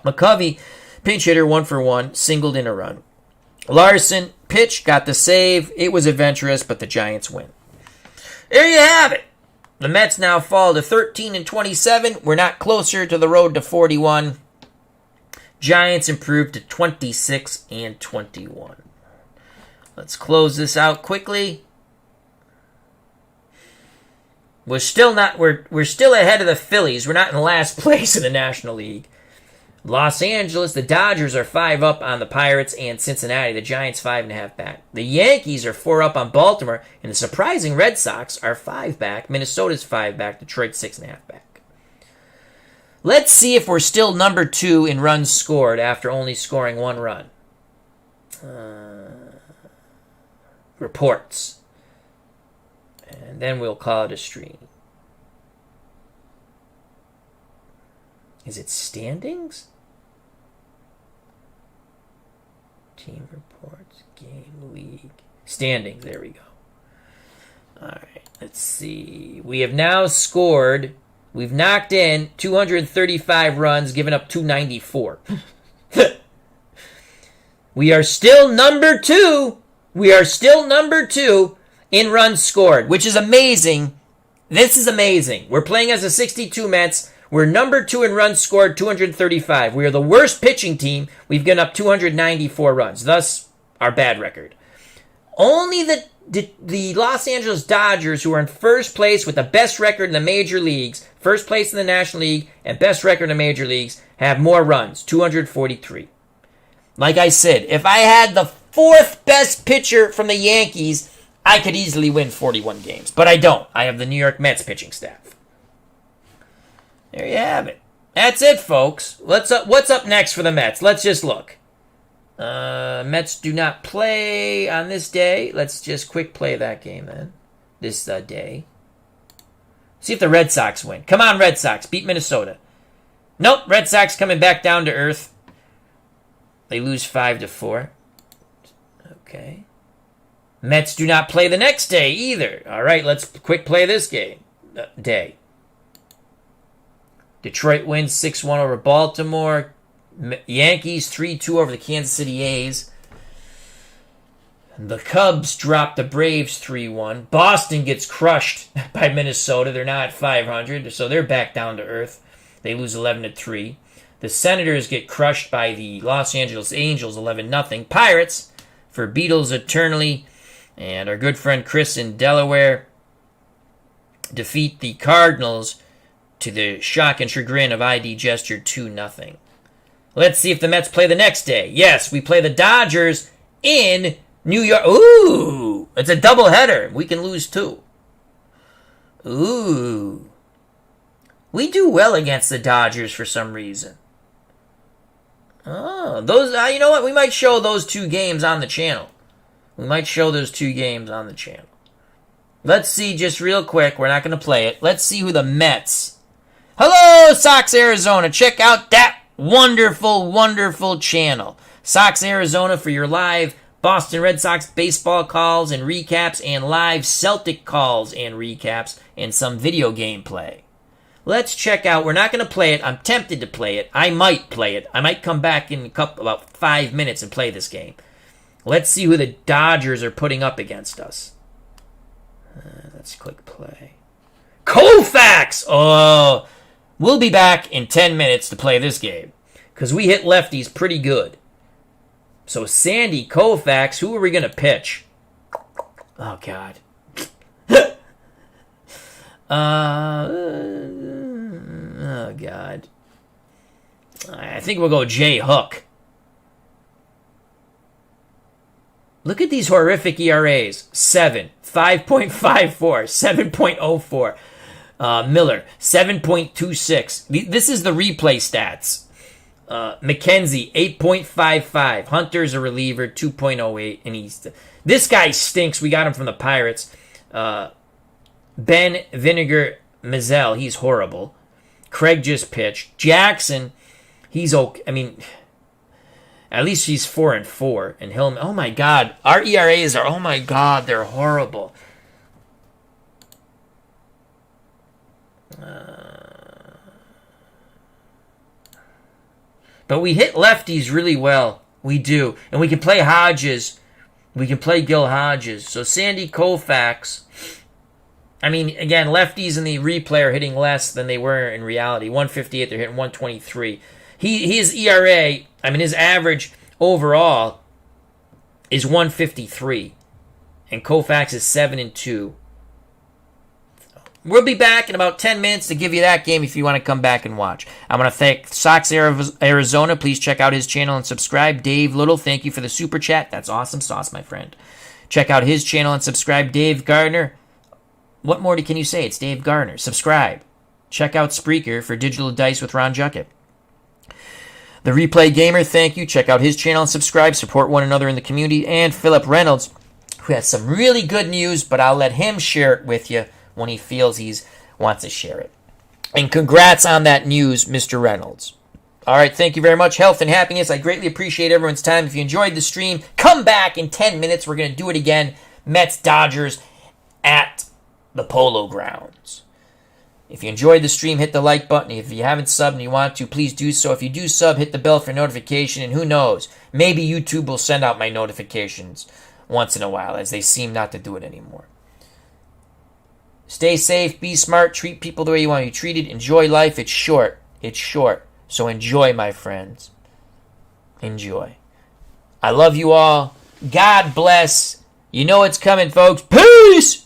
McCovey, pinch hitter, 1 for 1, singled in a run. Larson, pitch, got the save. It was adventurous, but the Giants win. There you have it. The Mets now fall to 13-27. We're not closer to the road to 41. Giants improved to 26-21. Let's close this out quickly. We're still ahead of the Phillies. We're not in last place in the National League. Los Angeles, the Dodgers are 5 up on the Pirates and Cincinnati. The Giants 5.5 back. The Yankees are 4 up on Baltimore, and the surprising Red Sox are 5 back. Minnesota's 5 back. Detroit 6.5 back. Let's see if we're still number 2 in runs scored after only scoring 1 run. Reports. And then we'll call it a stream. Is it standings? Team reports, game, league. Standings, there we go. Alright, let's see. We have now scored, we've knocked in 235 runs, given up 294. We are still number 2. We are still number 2 in runs scored, which is amazing. This is amazing. We're playing as a 62 Mets. We're number 2 in runs scored, 235. We are the worst pitching team. We've given up 294 runs, thus our bad record. Only the Los Angeles Dodgers, who are in first place with the best record in the major leagues, first place in the National League, and best record in the major leagues, have more runs, 243. Like I said, if I had the 4th best pitcher from the Yankees, I could easily win 41 games. But I don't. I have the New York Mets pitching staff. There you have it. That's it, folks. What's up next for the Mets? Let's just look. Mets do not play on this day. Let's just quick play that game then. This day. See if the Red Sox win. Come on, Red Sox. Beat Minnesota. Nope. Red Sox coming back down to earth. They lose 5-4. Okay. Mets do not play the next day either. All right, let's quick play this game. Day. Detroit wins 6-1 over Baltimore. Yankees 3-2 over the Kansas City A's. The Cubs drop the Braves 3-1. Boston gets crushed by Minnesota. They're now at 500, so they're back down to earth. They lose 11-3. The Senators get crushed by the Los Angeles Angels 11-0. Pirates for Beatles eternally. And our good friend Chris in Delaware defeat the Cardinals to the shock and chagrin of ID Gesture 2-0. Let's see if the Mets play the next day. Yes, we play the Dodgers in New York. Ooh, it's a doubleheader. We can lose 2. Ooh. We do well against the Dodgers for some reason. Oh, those. You know what? We might show those 2 games on the channel. Let's see just real quick. We're not going to play it. Let's see who the Mets. Hello, Sox Arizona. Check out that wonderful, wonderful channel. Sox Arizona for your live Boston Red Sox baseball calls and recaps and live Celtic calls and recaps and some video gameplay. Let's check out. We're not going to play it. I'm tempted to play it. I might play it. I might come back in about 5 minutes and play this game. Let's see who the Dodgers are putting up against us. Let's click play. Koufax! Oh, we'll be back in 10 minutes to play this game because we hit lefties pretty good. So Sandy Koufax, who are we going to pitch? Oh, God. Oh, God. I think we'll go Jay Hook. Look at these horrific ERAs. 7, 5.54, 7.04. Miller, 7.26. This is the replay stats. McKenzie, 8.55. Hunter's a reliever, 2.08. And this guy stinks. We got him from the Pirates. Ben Vinegar Mazel, he's horrible. Craig just pitched. Jackson, he's okay. I mean, at least he's 4-4. And Hillman, oh my God, our ERAs are, oh my God, they're horrible. But we hit lefties really well. We do. And we can play Hodges. We can play Gil Hodges. So Sandy Koufax. I mean, again, lefties in the replay are hitting less than they were in reality. 158, they're hitting 123. His ERA, I mean, his average overall is 153. And Koufax is 7-2. We'll be back in about 10 minutes to give you that game if you want to come back and watch. I want to thank Sox Arizona. Please check out his channel and subscribe. Dave Little, thank you for the super chat. That's awesome sauce, my friend. Check out his channel and subscribe. Dave Gardner. What more can you say? It's Dave Gardner. Subscribe. Check out Spreaker for Digital Dice with Ron Juckett. The Replay Gamer, thank you. Check out his channel and subscribe. Support one another in the community. And Philip Reynolds, who has some really good news, but I'll let him share it with you when he feels he wants to share it. And congrats on that news, Mr. Reynolds. All right, thank you very much. Health and happiness. I greatly appreciate everyone's time. If you enjoyed the stream, come back in 10 minutes. We're going to do it again. Mets, Dodgers at the Polo Grounds. If you enjoyed the stream, hit the like button. If you haven't subbed and you want to, please do so. If you do sub, hit the bell for notification. And who knows, maybe YouTube will send out my notifications once in a while, as they seem not to do it anymore. Stay safe, be smart, treat people the way you want to be treated. Enjoy life. It's short. It's short. So enjoy, my friends. Enjoy. I love you all. God bless. You know it's coming, folks. Peace!